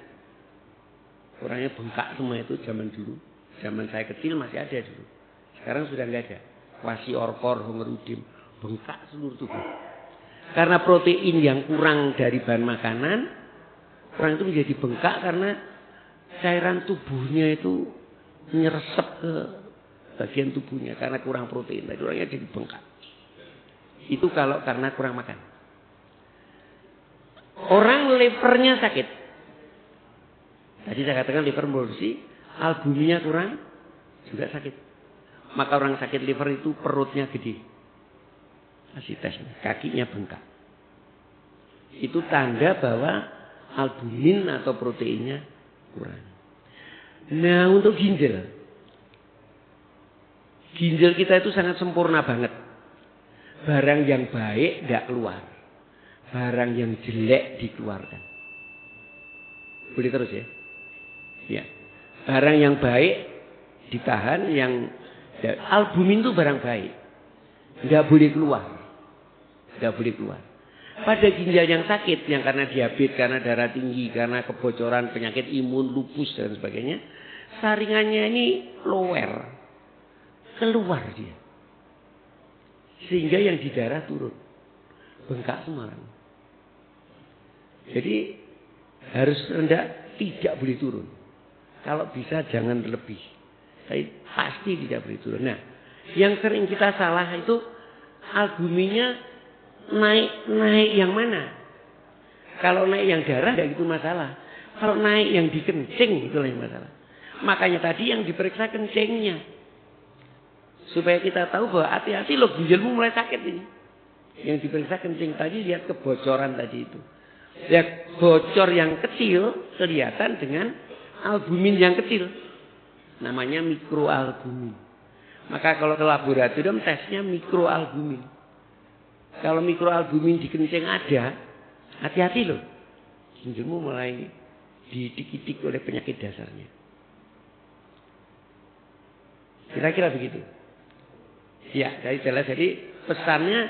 Orangnya bengkak semua itu zaman dulu. Zaman saya kecil masih ada dulu. Sekarang sudah tidak ada. Kwasiorkor, hongerudim, bengkak seluruh tubuh. Karena protein yang kurang dari bahan makanan, orang itu menjadi bengkak karena cairan tubuhnya itu nyeresep ke bagian tubuhnya karena kurang protein. Tadi orangnya jadi bengkak. Itu kalau karena kurang makan. Orang livernya sakit. Tadi saya katakan liver produksi, albuminnya kurang, juga sakit. Maka orang sakit liver itu perutnya gede. Kasih tesnya, kakinya bengkak. Itu tanda bahwa albumin atau proteinnya kurang. Nah, untuk ginjal. Ginjal kita itu sangat sempurna banget. Barang yang baik tidak keluar. Barang yang jelek dikeluarkan. Boleh terus ya? Ya. Barang yang baik ditahan, yang albumin itu barang baik. Tidak boleh keluar. nggak boleh keluar. Pada ginjal yang sakit, yang karena diabetes, karena darah tinggi, karena kebocoran, penyakit imun, lupus dan sebagainya, saringannya ini lower, keluar dia, sehingga yang di darah turun, bengkak semua. Jadi harus rendah, tidak boleh turun. Kalau bisa jangan lebih, tapi pasti tidak boleh turun. Nah, yang sering kita salah itu albuminnya naik yang mana? Kalau naik yang darah tidak gitu masalah. Kalau naik yang di kencing itulah yang masalah. Makanya tadi yang diperiksa kencingnya. Supaya kita tahu bahwa hati-hati loh ginjalmu mulai sakit ini. Yang diperiksa kencing tadi lihat kebocoran tadi itu. Lihat bocor yang kecil kelihatan dengan albumin yang kecil. Namanya mikroalbumin. Maka kalau ke laboratorium tesnya mikroalbumin. Kalau mikroalbumin di kencing ada, hati-hati loh. Ginjalmu mulai didik-didik oleh penyakit dasarnya. Kira-kira begitu. Ya, jadi pesannya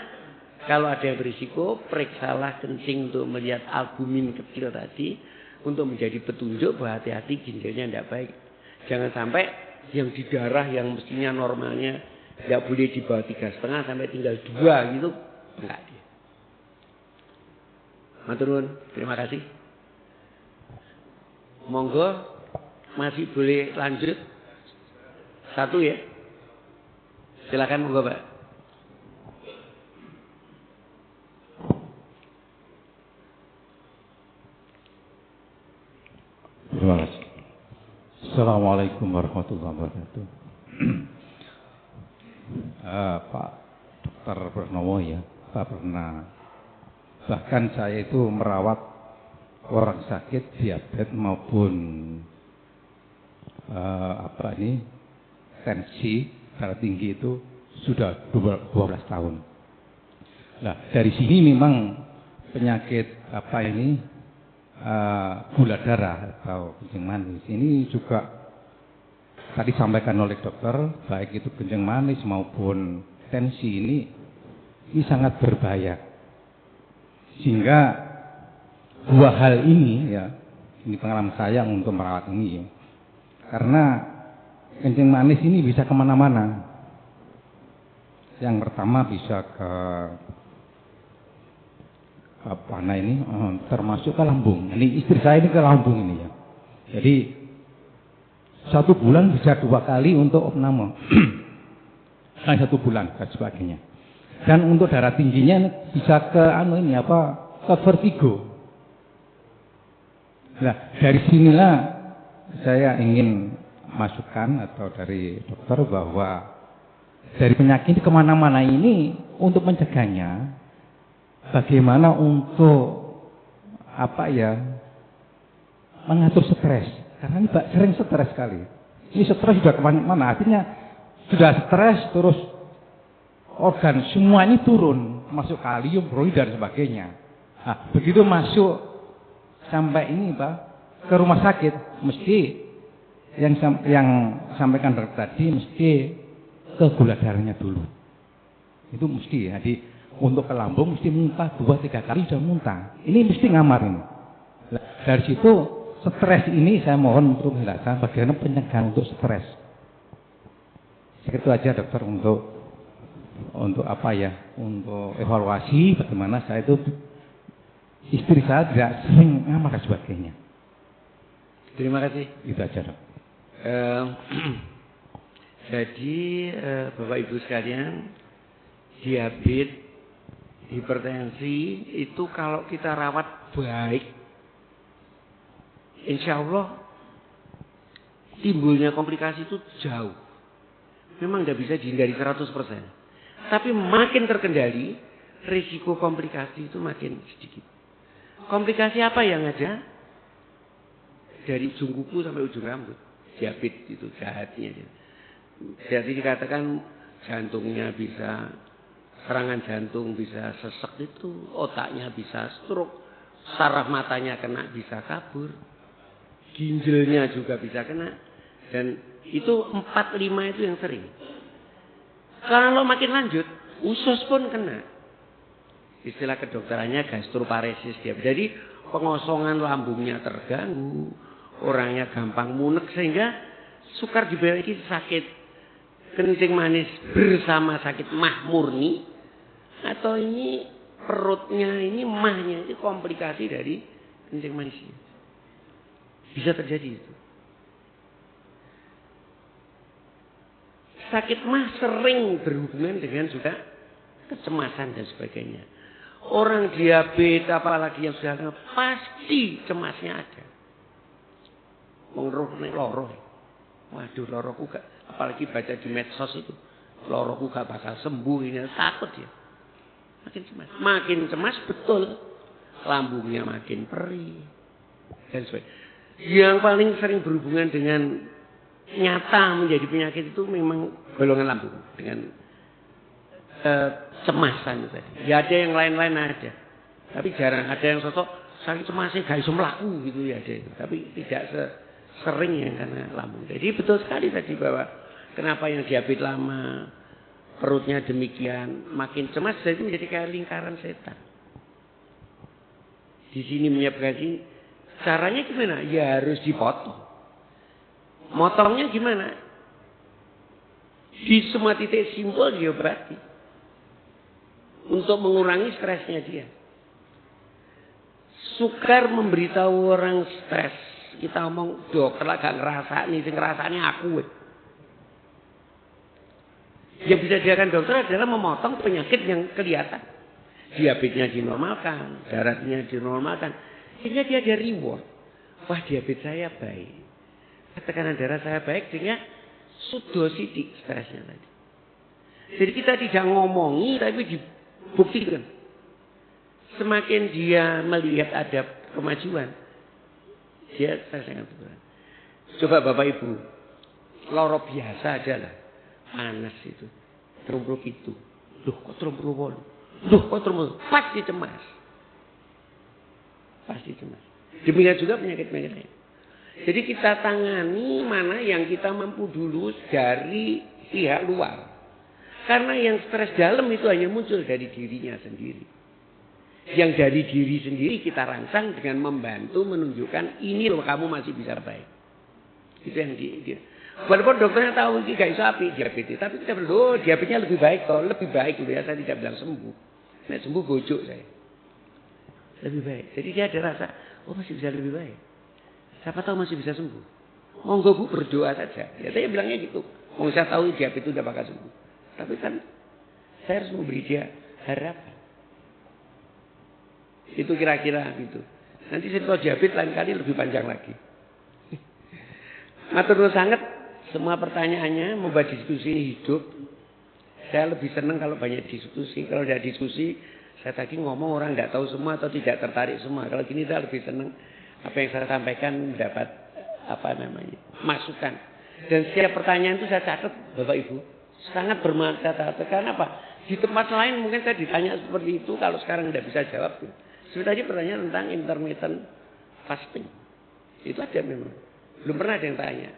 kalau ada yang berisiko, periksalah kencing untuk melihat albumin kecil tadi untuk menjadi petunjuk bahwa hati-hati ginjalnya tidak baik. Jangan sampai yang di darah yang mestinya normalnya tidak boleh di bawah 3,5 sampai tinggal 2 gitu. Enggak dia. Matur nuwun, terima kasih. Monggo masih boleh lanjut. 1 ya. Silakan monggo, Pak. Terima kasih. Assalamualaikum warahmatullahi wabarakatuh. Pak Dr. Purnomo ya, Pak pernah, bahkan saya itu merawat orang sakit diabetes maupun tensi darah tinggi itu sudah 12 tahun. Nah, dari sini memang penyakit gula darah atau kencing manis ini juga tadi sampaikan oleh dokter, baik itu kencing manis maupun tensi ini sangat berbahaya. Sehingga dua hal ini ya, ini pengalaman saya untuk merawat ini ya. Karena kencing manis ini bisa kemana-mana. Yang pertama bisa ke termasuk ke lambung. Ini istri saya ini ke lambung ini ya. Jadi 1 bulan bisa 2 kali untuk opname. 1 bulan dan sebagainya. Dan untuk darah tingginya bisa ke ke vertigo. Nah, dari sinilah saya ingin masukkan atau dari dokter bahwa dari penyakit kemana-mana ini untuk mencegahnya, bagaimana untuk mengatur stres. Karena ini sering stres sekali. Ini stres sudah kemana-mana, artinya sudah stres terus organ semua ini turun, masuk kalium, protein dan sebagainya. Nah, begitu masuk sampai ini ke rumah sakit, mesti yang sampaikan dokter tadi mesti ke gula darahnya dulu. Itu mesti. Jadi untuk ke lambung mesti muntah 2-3 kali sudah muntah. Ini mesti ngamar ini. Dari situ stres ini saya mohon untuk menjelaskan bagaimana pencegahan untuk stres. Segitu aja dokter untuk untuk evaluasi bagaimana saya itu istri saya tidak sering ngamar dan sebagainya. Terima kasih. Itu aja dok. Jadi Bapak Ibu sekalian, diabetes, hipertensi itu kalau kita rawat baik, insya Allah timbulnya komplikasi itu jauh. Memang tidak bisa dihindari 100%. Tapi makin terkendali, risiko komplikasi itu makin sedikit. Komplikasi apa yang ada? Dari ujung kuku sampai ujung rambut. Diabetes itu jahatnya. Jadi dikatakan jantungnya bisa, serangan jantung bisa sesek itu, otaknya bisa stroke, saraf matanya kena bisa kabur, ginjalnya juga bisa kena. Dan itu 4-5 itu yang sering. Kalau makin lanjut, usus pun kena. Istilah kedokterannya gastroparesis dia. Jadi pengosongan lambungnya terganggu, orangnya gampang munek sehingga sukar diberangi sakit kencing manis bersama sakit mah murni atau ini perutnya ini mahnya itu komplikasi dari kencing manisnya. Bisa terjadi itu. Sakit mah sering berhubungan dengan juga kecemasan dan sebagainya. Orang diabetes apalagi yang sudah pasti cemasnya ada. Mengeruh nih loroh. Waduh lorohku gak, apalagi baca di medsos itu. Lorohku gak bakal sembuh ini, takut dia. Makin cemas. Makin cemas betul. Lambungnya makin perih. Dan sebagainya. Yang paling sering berhubungan dengan nyata menjadi penyakit itu memang golongan lambung dengan cemasan tadi. Ya ada yang lain-lain ada. Tapi jarang ada yang sosok sakit cemasnya gak bisa melaku gitu ya ada itu. Tapi tidak sering yang karena lambung. Jadi betul sekali tadi bahwa kenapa yang diabetes lama perutnya demikian makin cemas jadi menjadi kayak lingkaran setan. Di sini menyiapkan sini. Caranya gimana? Ya harus dipotong. Motongnya gimana? Di semua titik simpul diobati. Untuk mengurangi stresnya dia. Sukar memberitahu orang stres. Kita ngomong dokter lah gak ngerasa nih. Ngerasanya aku. Yang bisa dilakukan dokter adalah memotong penyakit yang kelihatan. Diabetesnya dinormalkan. Darahnya dinormalkan. Sehingga dia ada reward. Wah diabetes saya baik. Tekanan darah saya baik sehingga sudah sidik stresnya tadi. Jadi kita tidak ngomongi tapi dibuktikan. Semakin dia melihat ada kemajuan, dia stresnya berkurang. Coba Bapak Ibu, loro biasa adalah panas itu, terumbruk itu. Loh kok terumbruk wolu? Loh kok terumbruk? Pasti cemas. Pasti cemas. Demikian juga penyakit-penyakit lain. Jadi kita tangani mana yang kita mampu dulu dari pihak luar. Karena yang stres dalam itu hanya muncul dari dirinya sendiri. Yang dari diri sendiri kita rangsang dengan membantu menunjukkan ini loh kamu masih bisa baik. Itu yang dia. Walaupun dokternya tahu ini gak bisa api diabetes. Tapi kita bilang, oh diabetesnya lebih baik kok. Lebih baik gitu ya. Saya tidak bilang sembuh. Nah sembuh gojok saya. Lebih baik. Jadi dia ada rasa, oh masih bisa lebih baik. Siapa tahu masih bisa sembuh. Monggo Bu berdoa saja. Ya saya bilangnya gitu. Mau saya tahu diabetes itu udah bakal sembuh. Tapi kan saya harus memberi dia harapan. Itu kira-kira gitu. Nanti cerita diabetes lain kali lebih panjang lagi. Matur nuwun sangat. Semua pertanyaannya membuat diskusi ini hidup. Saya lebih senang kalau banyak diskusi. Kalau tidak diskusi, saya tadi ngomong orang tidak tahu semua atau tidak tertarik semua. Kalau gini saya lebih senang. Apa yang saya sampaikan mendapat masukan. Dan setiap pertanyaan itu saya catat Bapak Ibu. Sangat bermanfaat. Karena apa? Di tempat lain mungkin saya ditanya seperti itu. Kalau sekarang tidak bisa jawab. Seperti tadi pertanyaan tentang intermittent fasting. Itu ada memang. Belum pernah ada yang tanya.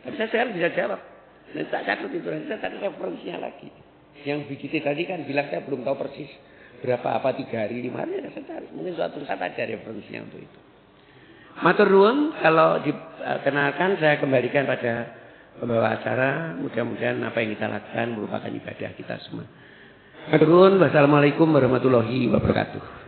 Tapi saya sekarang bisa jawab. Dan tak catat itu. Nanti saya catat referensinya lagi. Yang begitu tadi kan bilang saya belum tahu persis. Berapa 3 hari 5 hari. Saya cari. Mungkin suatu saat ada referensinya untuk itu. Matur nuwun, kalau dikenalkan saya kembalikan pada pembawa acara. Mudah-mudahan apa yang kita lakukan merupakan ibadah kita semua. Matur nuwun, wassalamualaikum warahmatullahi wabarakatuh.